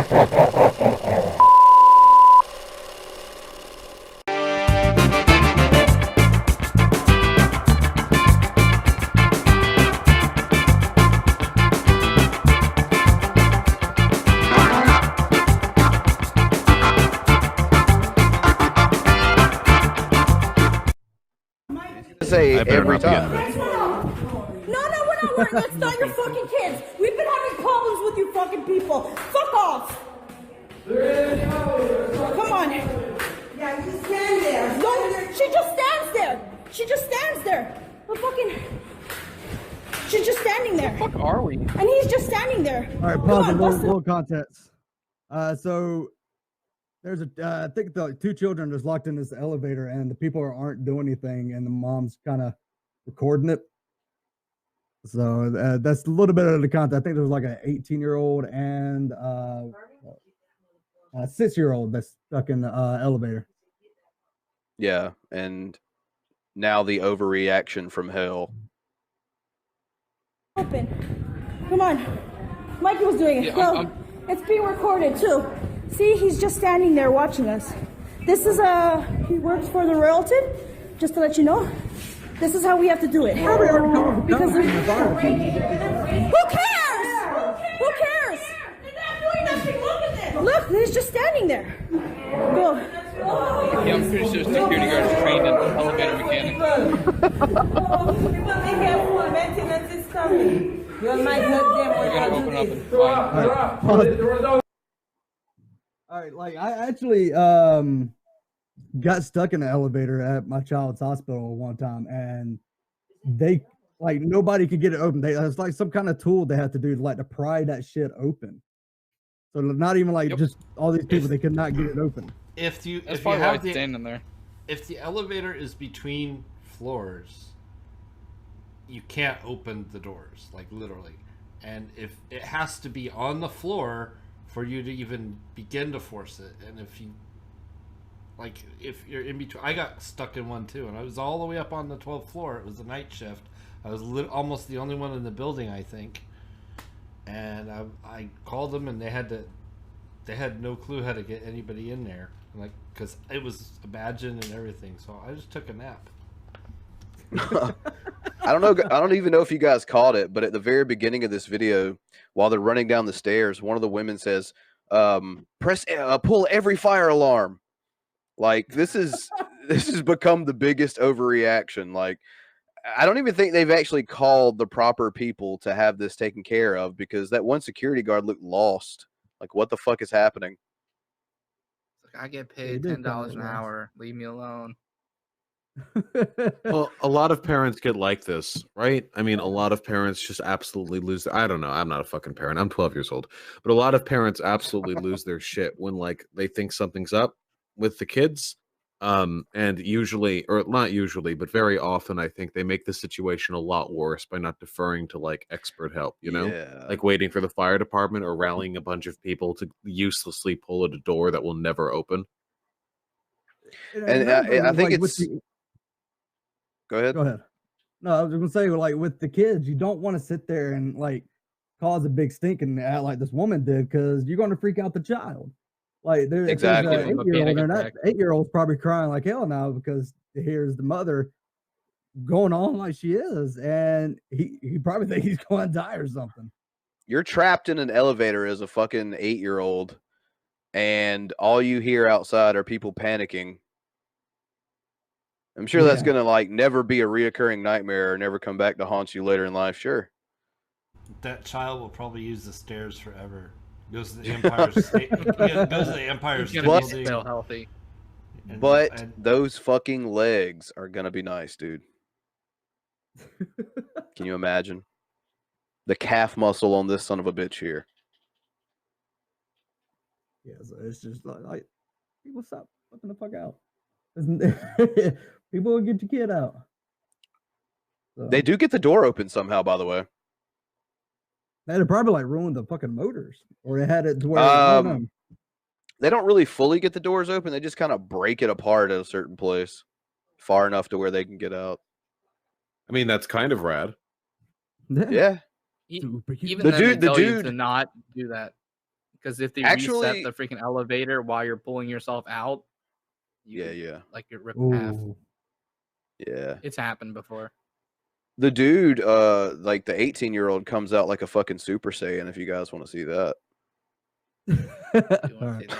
Say every time. No, we're not worried. That's not your fucking kids. We've been having problems with you fucking people. Fuck off. Come on. Yeah, you just stand there. No, she just stands there. She just stands there. She's just standing there. What the fuck are we? And he's just standing there. All right, pause and little context. So there's I think the two children just locked in this elevator, and the people aren't doing anything, and the mom's kind of recording it. So that's a little bit of the content. I think there's like an 18-year-old and a 6-year-old that's stuck in the elevator. Yeah, and now the overreaction from hell. Open. Come on. Mikey was doing it. No, it's being recorded too. See, he's just standing there watching us. This is he works for the royalty, just to let you know. This is how we have to do it. Because who cares? Who cares? They're not doing nothing. Look at this. Look, he's just standing there. Go. Yeah, I'm pretty sure security guards trained in elevator mechanics. Be careful, maintenance is coming. You might hurt them. We're gonna open up and find. All right, like I actually got stuck in the elevator at my child's hospital one time, and they like nobody could get it open. It's like some kind of tool they had to do like to pry that shit open. So not even like just all these people, they could not get it open. If the elevator is between floors, you can't open the doors, like literally. And if it has to be on the floor for you to even begin to force it, and if you're in between, I got stuck in one too, and I was all the way up on the 12th floor. It was the night shift. I was almost the only one in the building, I think. And I called them, and they had no clue how to get anybody in there, like, because it was imagined and everything. So I just took a nap. I don't even know if you guys caught it, but at the very beginning of this video, while they're running down the stairs, one of the women says, pull every fire alarm. Like, this has become the biggest overreaction. Like, I don't even think they've actually called the proper people to have this taken care of, because that one security guard looked lost. Like, what the fuck is happening? I get paid $10 an hour. Leave me alone. Well, a lot of parents get like this, right? I mean, a lot of parents just absolutely lose. I don't know. I'm not a fucking parent. I'm 12 years old. But a lot of parents absolutely lose their shit when, like, they think something's up with the kids. And usually, or not usually, but very often, I think they make the situation a lot worse by not deferring to, like, expert help, you know? Yeah. Like waiting for the fire department or rallying a bunch of people to uselessly pull at a door that will never open. And I think like, it's... Go ahead. Go ahead. No, I was gonna say, like, with the kids, you don't want to sit there and like cause a big stink and act like this woman did, because you're going to freak out the child. Like, there's exactly. an 8-year-old, and that 8-year-old's probably crying like hell now because here's the mother going on like she is, and he probably thinks he's going to die or something. You're trapped in an elevator as a fucking 8-year-old, and all you hear outside are people panicking. I'm sure that's going to, like, never be a reoccurring nightmare or never come back to haunt you later in life. Sure. That child will probably use the stairs forever. Goes to the Empire State. Goes to the Empire State Building. Still healthy. But those fucking legs are going to be nice, dude. Can you imagine? The calf muscle on this son of a bitch here. Yeah, so it's just like people stop fucking the fuck out. People will get your kid out. So. They do get the door open somehow, by the way. They'd probably like ruined the fucking motors, or they had it to where they don't really fully get the doors open. They just kind of break it apart at a certain place, far enough to where they can get out. I mean, that's kind of rad. Yeah. Even the dude to not do that, Because if they Actually- reset the freaking elevator while you're pulling yourself out, Yeah. like you're ripped in half. Ooh. Yeah. It's happened before. The dude, like the 18-year-old comes out like a fucking Super Saiyan, if you guys want to see that. You want to Alright. see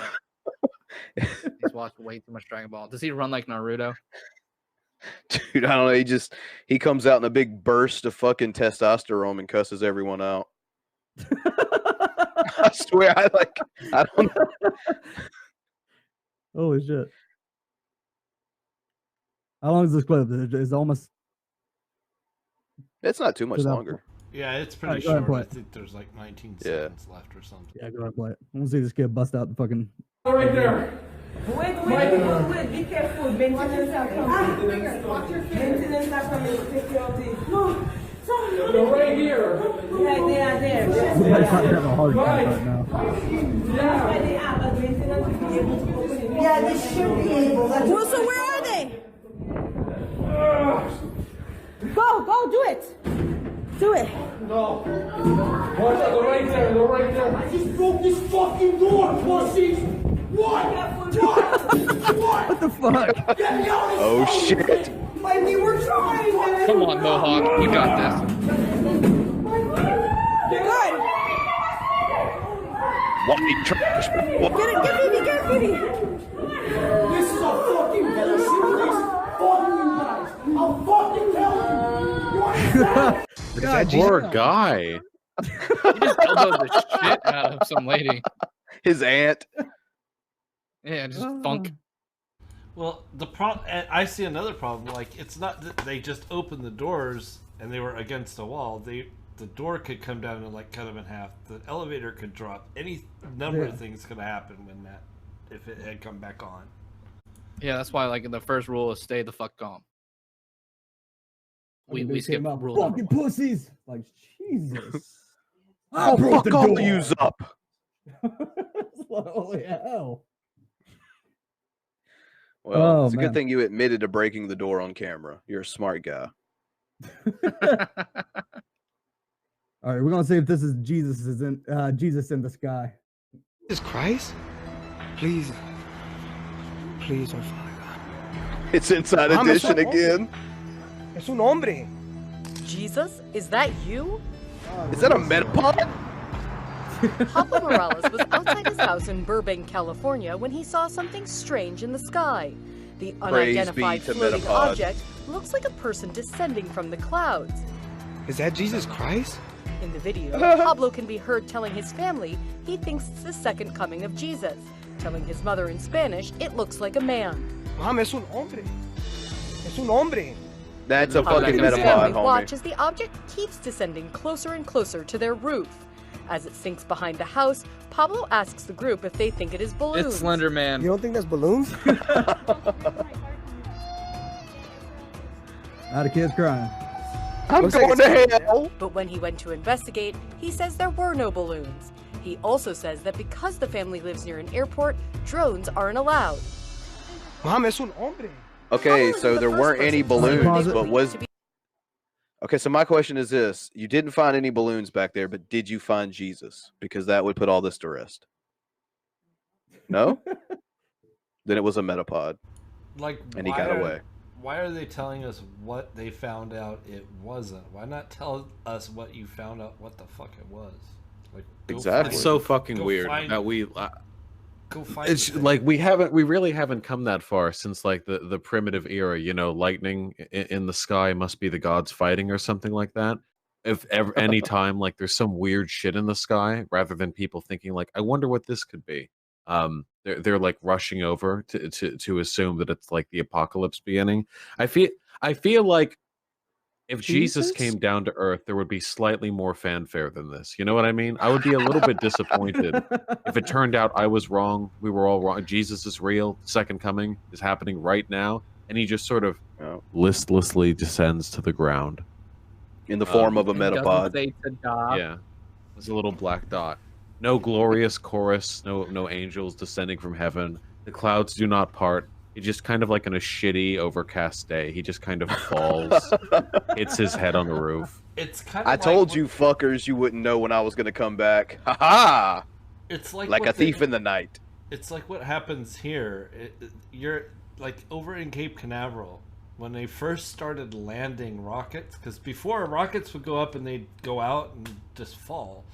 that? He's watched way too much Dragon Ball. Does he run like Naruto? Dude, I don't know. He comes out in a big burst of fucking testosterone and cusses everyone out. I swear, I don't know. Holy shit. How long is this clip? It's almost. It's not too much So that- longer. Yeah, it's pretty Alright, go ahead and short. play I it. think there's like 19 Yeah. seconds left or something. Yeah, go ahead and play it. I want to see this kid bust out the fucking. Right there. Wait. Be careful. Maintenance are coming. Maintenance are coming to take care of this. No. They're right here. Yeah, they are there. Somebody's probably having a hard time right now. That's why they are, but maintenance will be able to open it. Yeah, they should be able. Well, so where are they? Go, do it. Do it. No. Watch out, they're right there. They're right there. I just broke this fucking door, pussies. What? What the fuck? Get me out of Oh, this shit. fucking- We were trying, man. Come on, Mohawk. You got this. Good. White trash. Get Phoebe. This is a fucking bullshit. Please fuck you guys. I'll fucking tell you. You understand? God, poor guy. He just elbowed the shit out of some lady. His aunt. Yeah, just funk. Well, I see another problem. Like, it's not that they just opened the doors and they were against a wall. The door could come down and like cut them in half. The elevator could drop. Any number of things could happen if it had come back on. Yeah, that's why like the first rule is stay the fuck calm. We skip came out, rule number fucking one. pussies. Like Jesus. Oh, broke fuck the all door. of yous up. Holy hell. Well, Oh, it's a man. good thing you admitted to breaking the door on camera. You're a smart guy. All right, we're gonna see if this is Jesus in the sky. Jesus Christ? Please. Please, oh Father God. It's Inside Mom, it's Edition not- again. Es un hombre. Jesus, is that you? Is that a Metapod? Pablo Morales was outside his house in Burbank, California when he saw something strange in the sky. The unidentified be to floating Metapod. object looks like a person descending from the clouds. Is that Jesus Christ? In the video, Pablo can be heard telling his family he thinks it's the second coming of Jesus. Telling his mother in Spanish it looks like a man. Mom, es un hombre. Es un hombre. That's a Pablo fucking and his Metapod, family watch homie. as the object keeps descending closer and closer to their roof. As it sinks behind the house, Pablo asks the group if they think it is balloons. It's Slender Man. You don't think that's balloons? Now the kid's crying. I'm Looks like going to it's- hell. But when he went to investigate, he says there were no balloons. He also says that because the family lives near an airport, drones aren't allowed. Mom, es un hombre. Okay, Pablo so isn't there the weren't first any person to say balloons, they but believe was... to be- Okay, so my question is this. You didn't find any balloons back there, but did you find Jesus? Because that would put all this to rest. No? Then it was a Metapod, Like, and he got away. Why are they telling us what they found out it wasn't? Why not tell us what you found out what the fuck it was? Like, go Exactly. find It's so it. fucking Go weird find that it. we. Go find It's the like thing. we really haven't come that far since like the primitive era. You know, lightning in the sky must be the gods fighting or something like that. If ever any time like there's some weird shit in the sky, rather than people thinking like, I wonder what this could be. They're like rushing over to assume that it's like the apocalypse beginning. I feel like if Jesus came down to Earth, there would be slightly more fanfare than this. You know what I mean? I would be a little bit disappointed if it turned out I was wrong. We were all wrong. Jesus is real. Second coming is happening right now, and he just sort of listlessly descends to the ground In the form of a It doesn't Metapod. say to die. Yeah, there's a little black dot. No glorious chorus. No angels descending from heaven. The clouds do not part. He just kind of like on a shitty, overcast day. He just kind of falls, hits his head on the roof. It's kind of I like told what- you fuckers you wouldn't know when I was going to come back. Ha ha! It's like a thief in the night. It's like what happens here. You're like over in Cape Canaveral when they first started landing rockets, because before rockets would go up and they'd go out and just fall.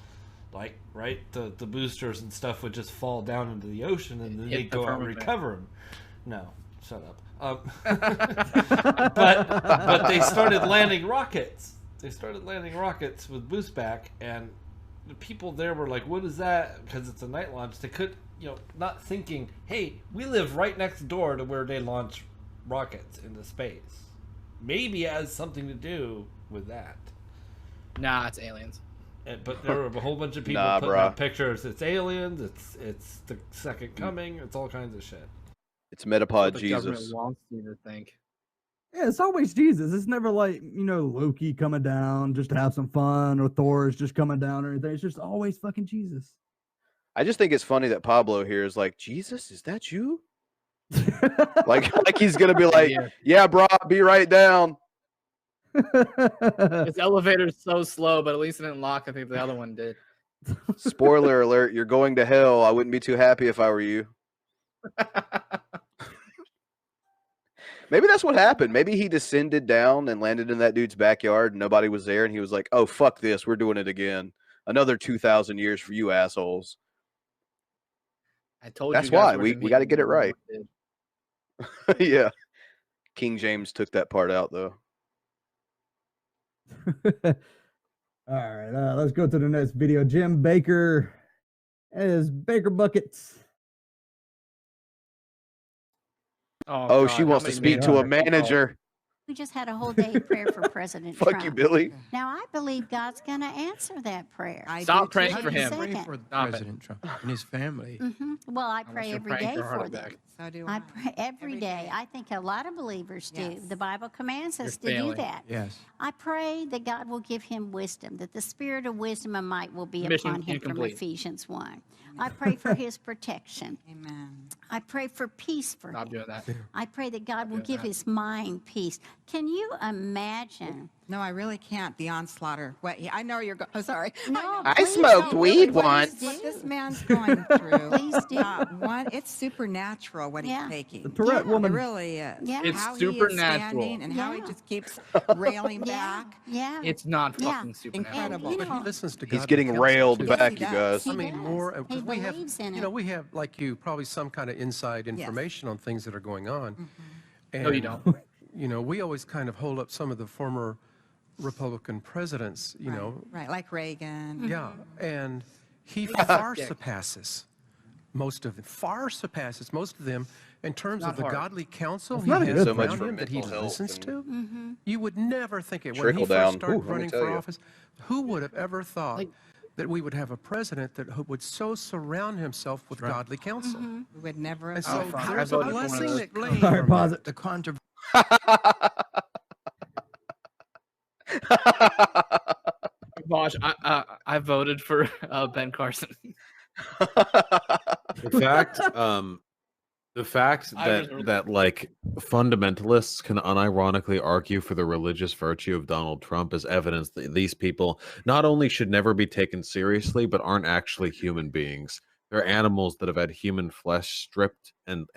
Like, right, the boosters and stuff would just fall down into the ocean, and then they'd go out and recover them. No, shut up. But they started landing rockets. They started landing rockets with boost back, and the people there were like, "What is that?" Because it's a night launch. They could, not thinking, "Hey, we live right next door to where they launch rockets into space. Maybe it has something to do with that." Nah, it's aliens. But there were a whole bunch of people putting up pictures. It's aliens. It's the second coming. It's all kinds of shit. It's Metapod the Jesus. government wants you to think. Yeah, it's always Jesus. It's never like, Loki coming down just to have some fun, or Thor's just coming down or anything. It's just always fucking Jesus. I just think it's funny that Pablo here is like, Jesus, is that you? like he's gonna be like, yeah, bro, I'll be right down. This elevator's so slow, but at least it didn't lock. I think the other one did. Spoiler alert, you're going to hell. I wouldn't be too happy if I were you. Maybe that's what happened. Maybe he descended down and landed in that dude's backyard and nobody was there, and he was like, oh, fuck this, we're doing it again. Another 2,000 years for you assholes. I told that's you why we got to get it right. Yeah. King James took that part out, though. All right, let's go to the next video. Jim Bakker is Baker Buckets. Oh, she wants to speak to a manager. We just had a whole day of prayer for President Fuck Trump. you, Billy. Now, I believe God's going to answer that prayer. Stop praying for him. Pray for President Trump and his family. Well, I pray every day for them. So do I pray every day. I think a lot of believers do. The Bible commands us to do that. Yes. I pray that God will give him wisdom, that the spirit of wisdom and might will be upon him from Ephesians 1. I pray for his protection. Amen. I pray for peace for Stop him. doing that. I pray that God will give his mind peace. Can you imagine? No, I really can't. The onslaughter. What? I know you're going. Oh, sorry. No, I smoked weed once. What this man's going through. Please do. It's supernatural what he's taking. The Tourette woman. It really is. Yeah. It's how supernatural. He is standing and how he just keeps railing back. Yeah. It's not fucking supernatural. Incredible. But he listens to God. He's getting railed back, you guys. I mean, more He because we have, believes in you it. we have, like you, probably some kind of inside information on things that are going on. And, No, you don't. We always kind of hold up some of the former Republican presidents, Right, like Reagan. Yeah, and he far surpasses most of them. Far surpasses most of them in terms of the godly counsel he not has good. So much around for him that he mental health listens and- to. You would never think it when Trickle he down. first started Ooh, let me running tell for you. office. Who would have ever thought that we would have a president that would so surround himself with godly counsel? We would never And have so I there's a voted for one of blessing those. that came All right, from pause it. it. The controversy. Bosh, I voted for Ben Carson. The fact that like fundamentalists can unironically argue for the religious virtue of Donald Trump is evidence that these people not only should never be taken seriously, but aren't actually human beings. They're animals that have had human flesh stripped and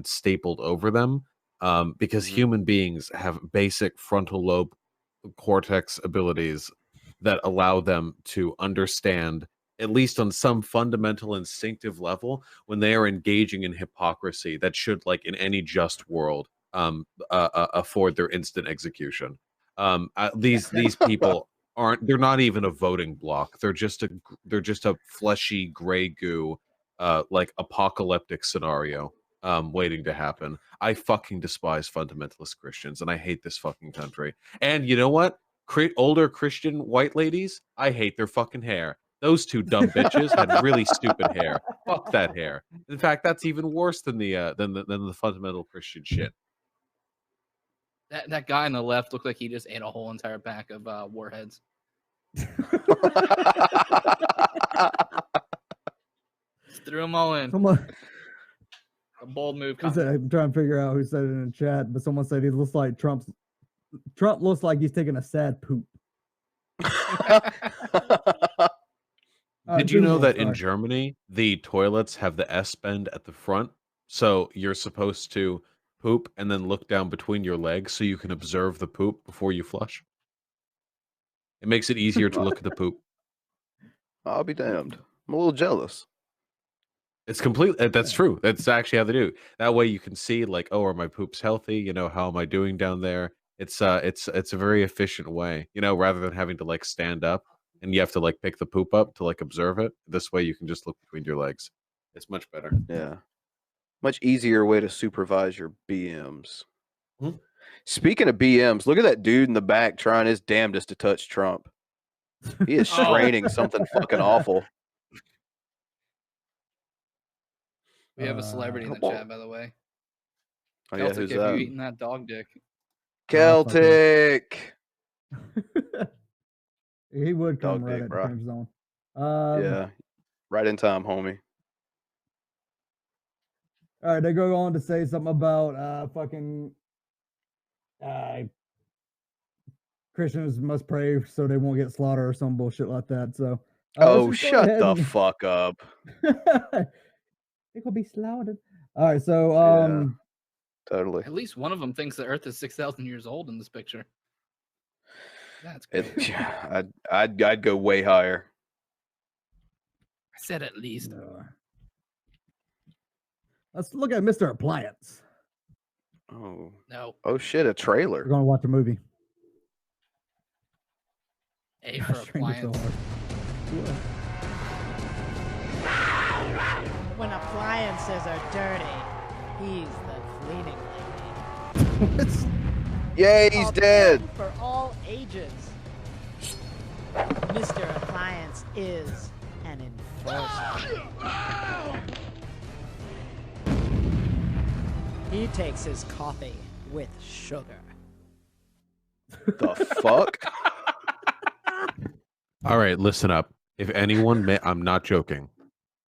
stapled over them, because human beings have basic frontal lobe cortex abilities that allow them to understand, at least on some fundamental instinctive level, when they are engaging in hypocrisy that should, like in any just world, afford their instant execution. These people they're not even a voting bloc. They're just a fleshy gray goo, like apocalyptic scenario waiting to happen. I fucking despise fundamentalist Christians, and I hate this fucking country. And you know what? Older Christian white ladies, I hate their fucking hair. Those two dumb bitches had really stupid hair. Fuck that hair. In fact, that's even worse than the fundamental Christian shit. That guy on the left looked like he just ate a whole entire pack of warheads. Just threw them all in. A bold move. I'm trying to figure out who said it in the chat, but someone said he looks like Trump looks like he's taking a sad poop. Did you know that in Germany the toilets have the S bend at the front, so you're supposed to poop and then look down between your legs so you can observe the poop before you flush? It makes it easier to look at the poop. I'll be damned. I'm a little jealous. It's complete. That's true. That's actually how they do. That way you can see, like, oh, are my poops healthy? You know, how am I doing down there? It's a very efficient way. You know, rather than having to like stand up and you have to like pick the poop up to like observe it. This way you can just look between your legs. It's much better. Yeah, much easier way to supervise your BMs. Hmm? Speaking of BMs, look at that dude in the back trying his damnedest to touch Trump. He is straining something fucking awful. We have a celebrity in the chat, by the way. Oh, yeah, Celtic, who's have that? you eaten that dog dick? Celtic. He would come Dog right dick, at the bro. cringe zone. Yeah, right in time, homie. All right, they go on to say something about Christians must pray so they won't get slaughtered or some bullshit like that. So, Oh, shut the fuck up. They could be slaughtered. All right, so totally. At least one of them thinks the Earth is 6,000 years old in this picture. That's good. I'd go way higher. I said at least. Let's look at Mr. Appliance. Oh no! Oh shit! A trailer. We're gonna watch a movie. A for appliance. When appliances are dirty, he's the cleaning lady. Yay, he's dead. For all ages, Mr. Appliance is an enforcer. He takes his coffee with sugar. The fuck? All right, listen up. If anyone, I'm not joking.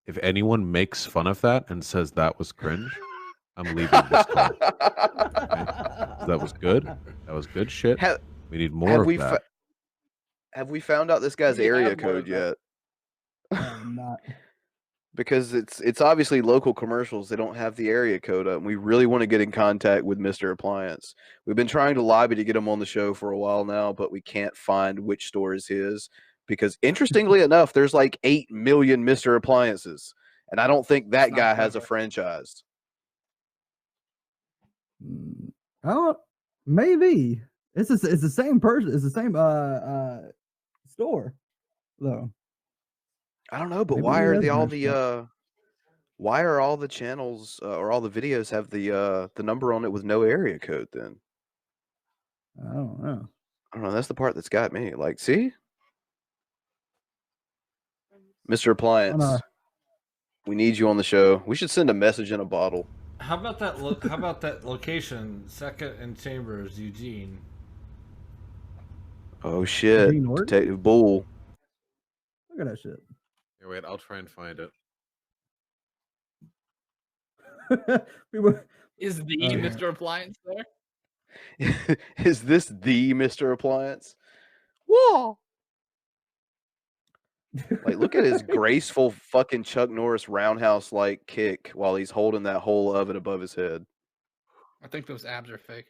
If anyone makes fun of that and says that was cringe, I'm leaving this call. Okay? So that was good. That was good shit. We need more of that. Have we found out this guy's area code yet? Not. Because it's obviously local commercials. They don't have the area code up. And we really want to get in contact with Mr. Appliance. We've been trying to lobby to get him on the show for a while now, but we can't find which store is his. Because interestingly enough, there's like 8 million Mr. Appliances. And I don't think that guy has a franchise. Oh, maybe. It's the same person. It's the same store, though. I don't know, but Maybe why he are has all merged the why are all the channels or all the videos have the number on it with no area code then? I don't know. I don't know. That's the part that's got me. Like, see? Mr. Appliance, we need you on the show. We should send a message in a bottle. How about that? How about that location? Second and Chambers, Eugene. Oh shit! Detective Bull. Look at that shit. Here, wait, I'll try and find it. Is the Mr. Appliance there? Is this the Mr. Appliance? Whoa! Like, look at his graceful fucking Chuck Norris roundhouse like kick while he's holding that whole oven above his head. I think those abs are fake.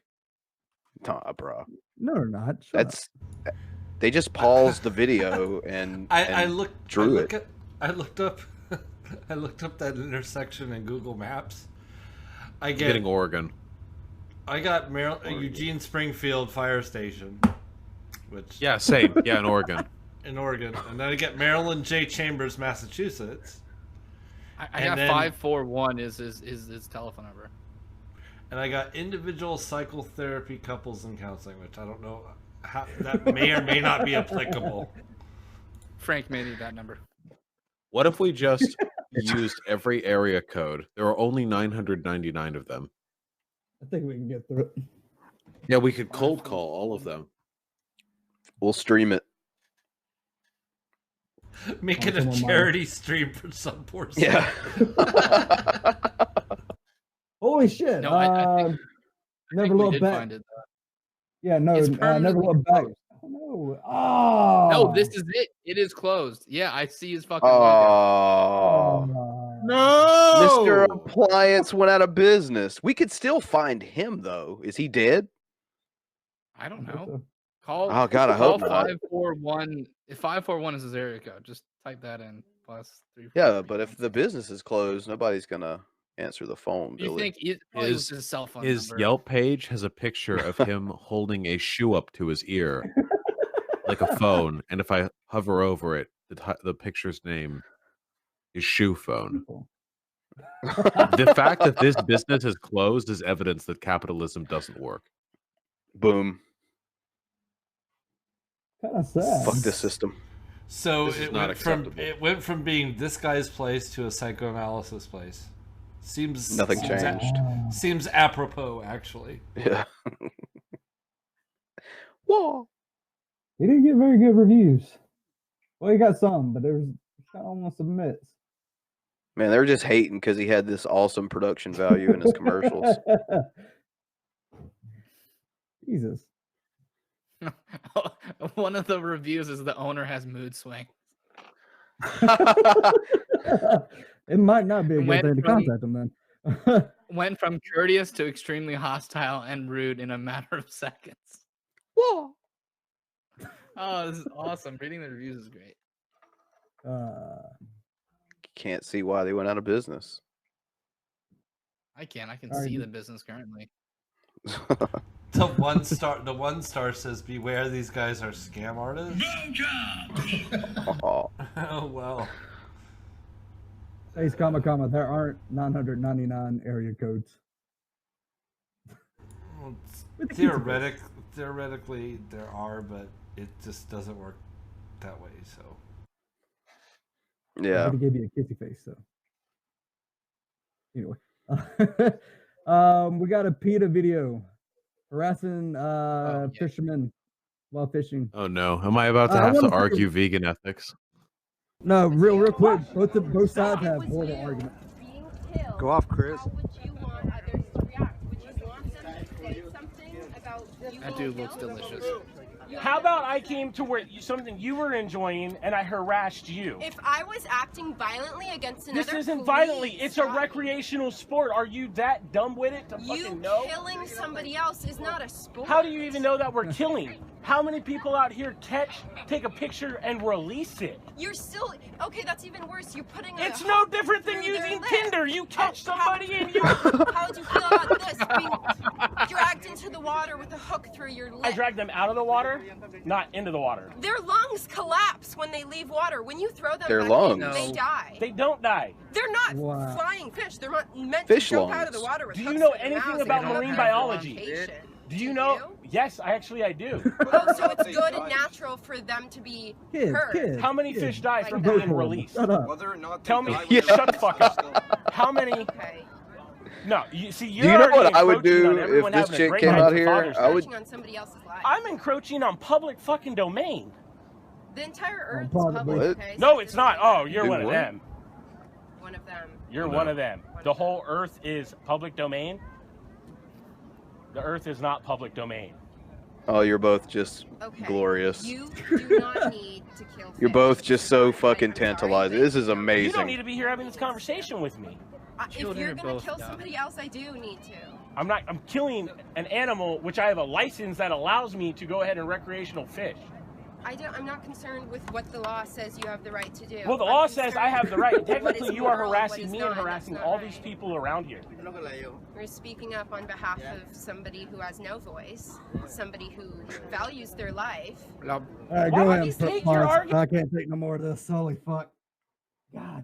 Nah, bro. No, they're not. They just paused the video and I looked up that intersection in Google Maps. Getting Oregon. I got Eugene Springfield Fire Station, which same in Oregon. In Oregon, and then I get Maryland J. Chambers, Massachusetts. I got 541 is his telephone number. And I got individual psychotherapy couples and counseling, which I don't know how that may or may not be applicable. Frank may need that number. What if we just used every area code? There are only 999 of them. I think we can get through it. Yeah, we could cold call all of them. We'll stream it. Make it a charity stream for some poor soul. Yeah. Holy shit. No, I think never look back. Find it, yeah, no, never look back. Oh, no. Oh. No, this is it. It is closed. Yeah, I see his fucking Oh. No. Mr. Appliance went out of business. We could still find him though. Is he dead? I don't know. Call. Oh God, I hope not. 541. If 541 is his area code, just type that in. +3. Yeah, but if the business is closed, nobody's gonna answer the phone. You think his cell phone his number. Yelp page has a picture of him holding a shoe up to his ear, like a phone, and if I hover over it, the picture's name is Shoe Phone. The fact that this business is closed is evidence that capitalism doesn't work. Boom. Kind of sad. Fuck this system. So This is not acceptable. it went from being this guy's place to a psychoanalysis place. Seems Nothing seems changed. Seems apropos, actually. Yeah. Whoa. He didn't get very good reviews. Well, he got some, but there was almost some mitts. Man, they were just hating because he had this awesome production value in his commercials. Jesus. One of the reviews is the owner has mood swing. It might not be a good Went thing to from- contact him then. Went from courteous to extremely hostile and rude in a matter of seconds. Whoa. Oh, this is awesome. Reading the reviews is great. Can't see why they went out of business. I can Alright. see the business currently. The one star says, "Beware, these guys are scam artists." Oh. Oh well. Space comma comma. There aren't 999 area codes. Well, With the pizza place. Theoretically, there are, but it just doesn't work that way. So Yeah. He gave you a kissy face, so. Anyway. We got a PETA video harassing fishermen while fishing. Oh no, am I about to I have to wanna say- argue vegan ethics? No, real quick. Both sides have horrible arguments. Go off, Chris. That dude looks delicious. How about I came to where something you were enjoying and I harassed you? If I was acting violently against another This isn't police violently. It's a officer, recreational sport. Are you that dumb with it to you fucking know? killing somebody else is not a sport. How do you even know that we're killing? How many people out here take a picture and release it? You're still okay. That's even worse. You're putting. It's a no hook different than through their using lip. Tinder. You catch somebody and you. How do you feel about this? Being dragged into the water with a hook through your lip. I dragged them out of the water, not into the water. Their lungs collapse when they leave water. When you throw them Their back lungs? in, they die. They don't die. They're not Wow. flying fish. They're not meant Fish to jump out of the lungs. water with Do you hooks know in their anything mouths. They about don't marine have biology? adaptation. Do you know? Yes, actually I do. Oh, so it's good and natural for them to be hurt. How many fish die from Like being that. released? Shut up. Whether or not Tell me. Yeah. Shut the fuck up. How many? Okay. No, you see, Do you're you know already what I would encroaching on do everyone if this having a chick great came time out for here? Father's I Day. would. Encroaching on somebody else's life. I'm encroaching on public fucking domain. The entire Earth is probably. public. What? Okay? No, So it's this not. is Oh, you're Do one of what? them. one of them. You're one of them. The whole Earth is public domain. The Earth is not public domain. Oh, you're both just Okay. glorious. You do not need to kill. You're fish. both just so fucking I'm sorry, tantalizing. but This is You don't need amazing. to be here having this conversation with me. If Children you're are gonna both kill dumb. somebody else, I do need to. I'm killing an animal which I have a license that allows me to go ahead and recreational fish. I'm not concerned with what the law says you have the right to do. Well, the I'm law says I have the right. concerned with what Technically, is you are moral and what harassing is me not, and and harassing that's all not these right. people around here. We're speaking up on behalf of somebody who has no voice, somebody who values their life. All right, Why go don't ahead. you Put take your pause. argument? I can't take no more of this. Holy fuck. God.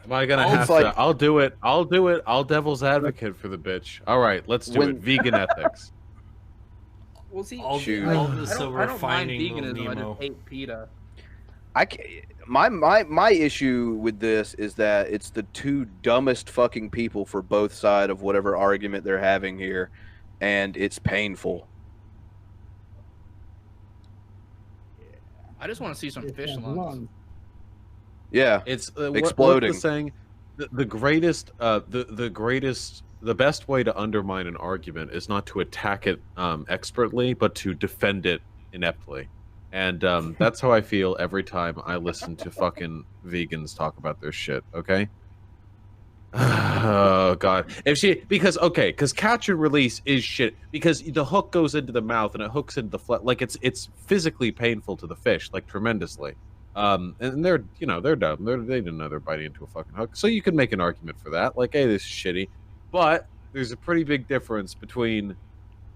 Am I gonna Oh, have it's to? like- I'll do it. I'll do it. I'll devil's advocate for the bitch. All right, let's do When- it. Vegan ethics. Well, see, all, Shoot. all this I so don't we're mind finding veganism. I Nemo. just hate PETA. I can't, my issue with this is that it's the two dumbest fucking people for both side of whatever argument they're having here, and it's painful. I just want to see some fish lungs. Lungs. Yeah, It's Exploding. What's the saying? The greatest, the best way to undermine an argument is not to attack it expertly, but to defend it ineptly. And that's how I feel every time I listen to fucking vegans talk about their shit, okay? Oh god. Because catch and release is shit, because the hook goes into the mouth and it hooks into the flesh, like it's physically painful to the fish, like tremendously. And they're dumb. They didn't know they're biting into a fucking hook. So you can make an argument for that, like, hey, this is shitty. But there's a pretty big difference between,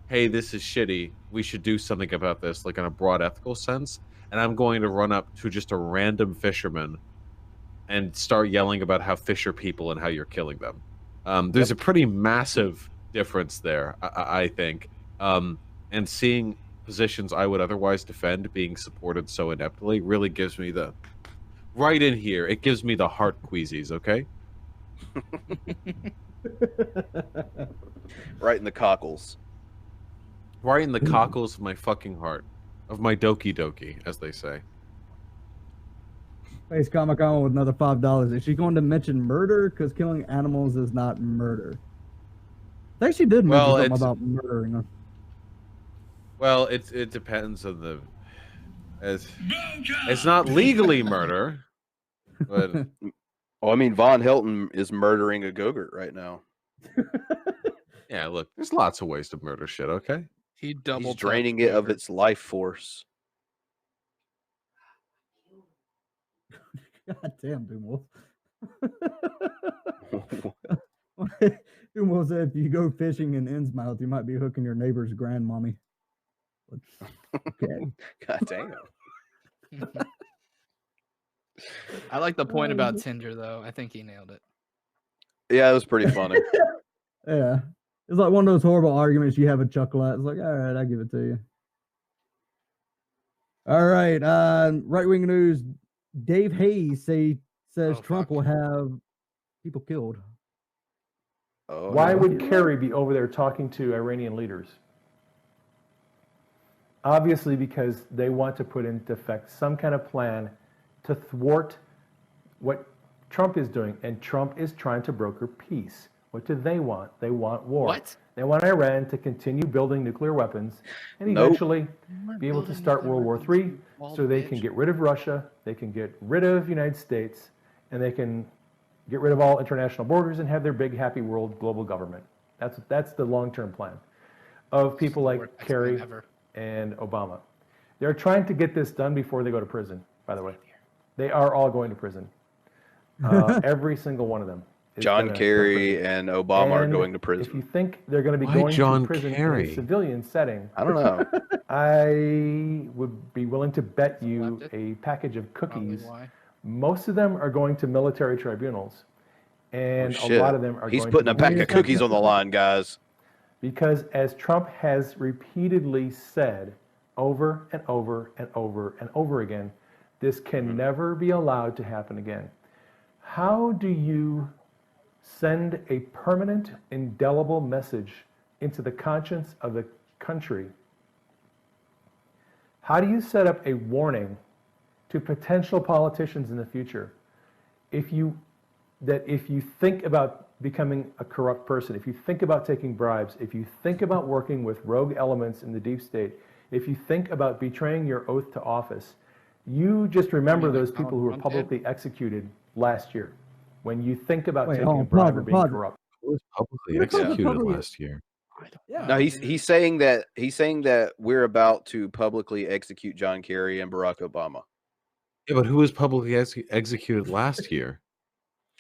hey, this is shitty, we should do something about this, like in a broad ethical sense, and I'm going to run up to just a random fisherman and start yelling about how fish are people and how you're killing them. There's a pretty massive difference there, I think. And seeing positions I would otherwise defend being supported so ineptly really gives me the... Right in here, it gives me the heart queasies, okay? Right in the cockles. Right in the cockles of my fucking heart. Of my doki doki, as they say. Face Comic Con with another $5. Is she going to mention murder? Because killing animals is not murder. I think she did mention something about murdering them. Well, it depends on the... It's not legally murder, but... Oh, I mean, Von Helton is murdering a Gogurt right now. Yeah, look, there's lots of ways to murder shit, okay? He's draining it of its life force. God damn, Doomwolf. Doomwolf said if you go fishing in Innsmouth, you might be hooking your neighbor's grandmommy. Okay. God damn. I like the point about Tinder, though. I think he nailed it. Yeah, it was pretty funny. Yeah. It's like one of those horrible arguments you have a chuckle at. It's like, all right, I'll give it to you. All right. Right-wing news. Dave Hayes says Trump will have people killed. Oh, why would Kerry be over there talking to Iranian leaders? Obviously, because they want to put into effect some kind of plan to thwart what Trump is doing. And Trump is trying to broker peace. What do they want? They want war. What? They want Iran to continue building nuclear weapons and eventually be able to start World War III so they can get rid of Russia, they can get rid of the United States, and they can get rid of all international borders and have their big happy world global government. That's the long-term plan of people like Kerry and Obama. They're trying to get this done before they go to prison, by the way. They are all going to prison. Every single one of them. John Kerry and Obama are going to prison. If you think they're going to be going to prison in a civilian setting, I don't know. I would be willing to bet you a package of cookies. Most of them are going to military tribunals, and a lot of them are. He's putting a pack of cookies on the line, guys. Because as Trump has repeatedly said over and over and over and over again, this can never be allowed to happen again. How do you send a permanent, indelible message into the conscience of the country? How do you set up a warning to potential politicians in the future if you think about becoming a corrupt person, if you think about taking bribes, if you think about working with rogue elements in the deep state, if you think about betraying your oath to office, you just remember those people who were publicly execued last year. When you think about taking a bribe or being corrupt. Who was publicly executed last year? Yeah. No, he's saying that we're about to publicly execute John Kerry and Barack Obama. Yeah, but who was publicly executed last year?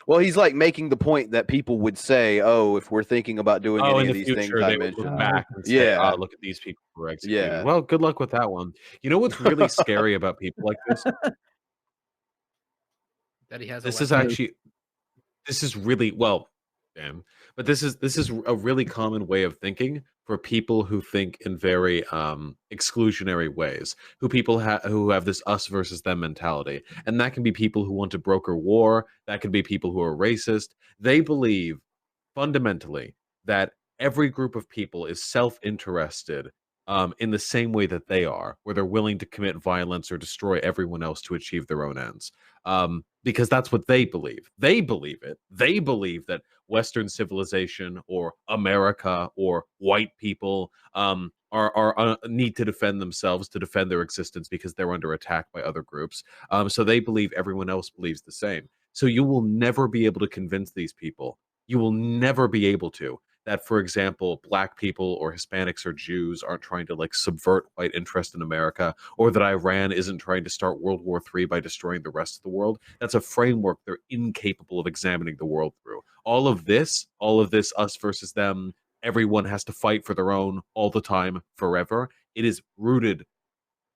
Well, he's like making the point that people would say, "Oh, if we're thinking about doing any of these things I mentioned, look back and say, oh, look at these people who were executed." Yeah. Well, good luck with that one. You know what's really scary about people like this? That he has. This is really but this is a really common way of thinking for people who think in very exclusionary ways, who have this us versus them mentality. And that can be people who want to broker war, that can be people who are racist. They believe fundamentally that every group of people is self-interested in the same way that they are, where they're willing to commit violence or destroy everyone else to achieve their own ends. Because that's what they believe. They believe it. They believe that Western civilization or America or white people need to defend themselves, to defend their existence because they're under attack by other groups. So they believe everyone else believes the same. So you will never be able to convince these people. You will never be able to. That, for example, black people or Hispanics or Jews aren't trying to like subvert white interest in America, or that Iran isn't trying to start World War III by destroying the rest of the world. That's a framework they're incapable of examining the world through. All of this, us versus them, everyone has to fight for their own all the time, forever. It is rooted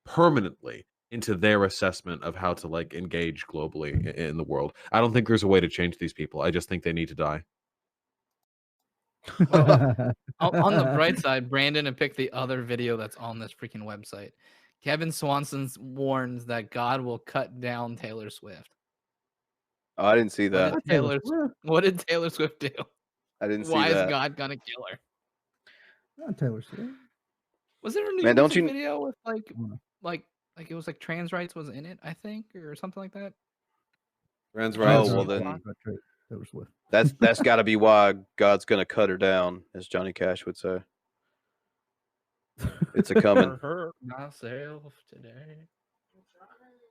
permanently into their assessment of how to like engage globally in the world. I don't think there's a way to change these people. I just think they need to die. Well, on the bright side, Brandon had picked the other video that's on this freaking website. Kevin Swanson warns that God will cut down Taylor Swift. Oh, I didn't see that. What did Taylor Swift do? I didn't see Why that. is God gonna kill her? Not Taylor Swift. Was there a new Man, don't music you- video with like it was like trans rights was in it, I think, or something like that? Trans rights. Oh, well then. Taylor Swift. That's got to be why God's gonna cut her down, as Johnny Cash would say. It's a coming. Hurt myself today.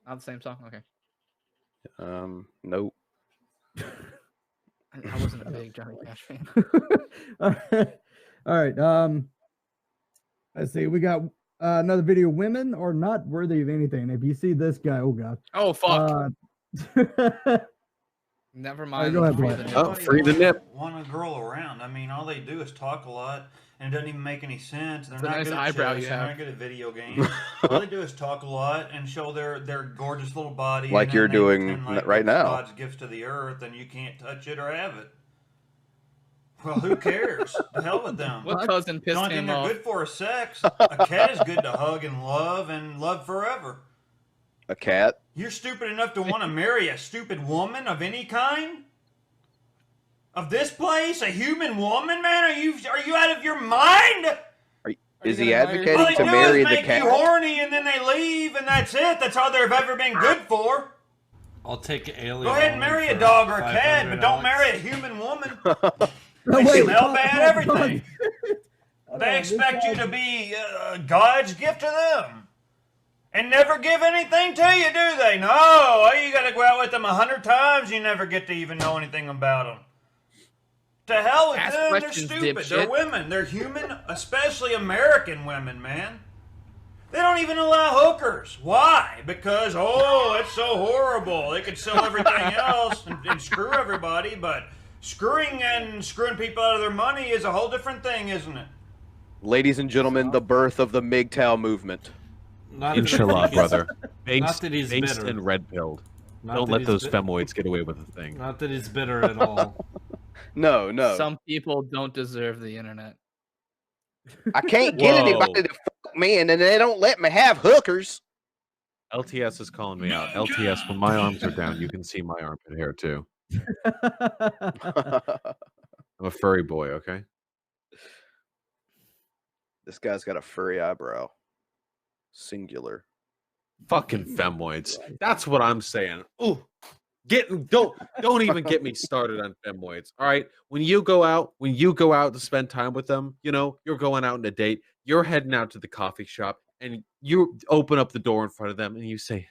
Not the same song. Okay. Nope. I wasn't a big Johnny Cash fan. All right. Let's see. We got another video. Women are not worthy of anything. If you see this guy, oh god. Oh fuck. Never mind. Go ahead, Brad. Oh, free the nip. Want a girl around. I mean, all they do is talk a lot, and it doesn't even make any sense. They're It's a not nice good at eyebrow chess, you they're have. not good at video games. All they do is talk a lot and show their gorgeous little body. Like and you're then they doing pretend like right it's now. God's gifts to the earth, and you can't touch it or have it. Well, who cares? The hell with them. What cousin pissed The only thing him they're off? good for is sex. A cat is good to hug and love forever. A cat. You're stupid enough to want to marry a stupid woman of any kind? Of this place? A human woman, man? Are you out of your mind? Is he All advocating they to do marry is the make cat? you horny and then they leave and that's it. That's all they've ever been good for. I'll take alien. Go ahead and marry a dog or a cat, but don't marry a human woman. They wait, smell bad, hold everything. They expect you to be God's gift to them. And never give anything to you, do they? No, you got to go out with them 100 times. You never get to even know anything about them. To hell with Ask them. They're questions, stupid. They're dipshit. women. They're human, especially American women, man. They don't even allow hookers. Why? Because, oh, it's so horrible. They could sell everything else and screw everybody, but screwing people out of their money is a whole different thing, isn't it? Ladies and gentlemen, the birth of the MGTOW movement. Inshallah, brother. Not Based that he's based bitter. and red pilled. Not Don't that let he's those bit- femoids get away with a thing. Not that he's bitter at all. No. Some people don't deserve the internet. I can't get Whoa. anybody to fuck me, and then they don't let me have hookers. LTS is calling me out. LTS, when my arms are down, you can see my armpit hair too. I'm a furry boy, okay? This guy's got a furry eyebrow. Singular. Fucking femoids. That's what I'm saying. Ooh. Don't even get me started on femoids. All right. When you go out to spend time with them, you're going out on a date, you're heading out to the coffee shop, and you open up the door in front of them and you say,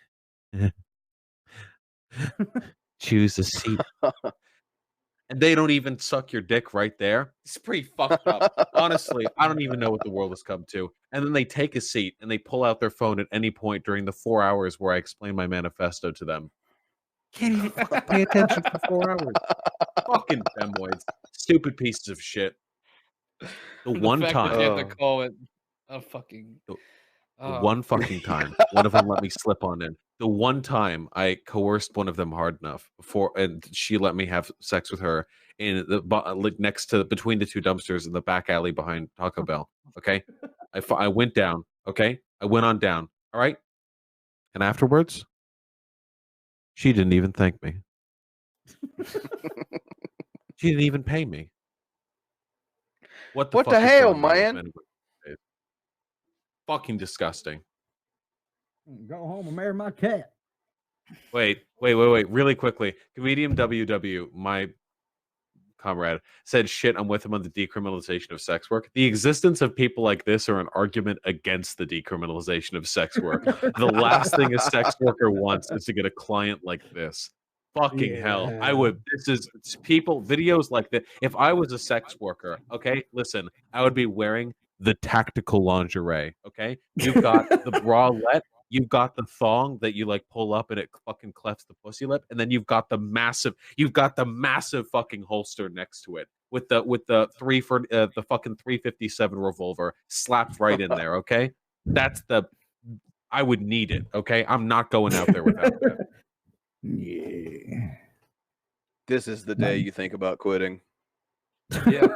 choose a seat. And they don't even suck your dick right there. It's pretty fucked up. Honestly, I don't even know what the world has come to. And then they take a seat and they pull out their phone at any point during the 4 hours where I explain my manifesto to them. Can't even pay attention for 4 hours. Fucking femoids. Stupid pieces of shit. The one fact that time. you have to call it a fucking. One fucking time. One of them let me slip on in. The one time I coerced one of them hard enough and she let me have sex with her in the between the two dumpsters in the back alley behind Taco Bell. Okay, I went down. Okay, I went on down. All right, and afterwards, she didn't even thank me. She didn't even pay me. What the hell, going on with man? men these days? Fucking disgusting. Go home and marry my cat. Wait. Really quickly. Comedian WW, my comrade, said, "Shit, I'm with him on the decriminalization of sex work." The existence of people like this are an argument against the decriminalization of sex work. The last thing a sex worker wants is to get a client like this. Fucking hell. I would, videos like that. If I was a sex worker, okay, listen, I would be wearing the tactical lingerie, okay? You've got the bralette, you've got the thong that you like pull up and it fucking clefts the pussy lip, and then you've got the massive fucking holster next to it with the the fucking 357 revolver slapped right in there, okay? I would need it, okay? I'm not going out there without that. Yeah. This is the day you think about quitting. Yeah.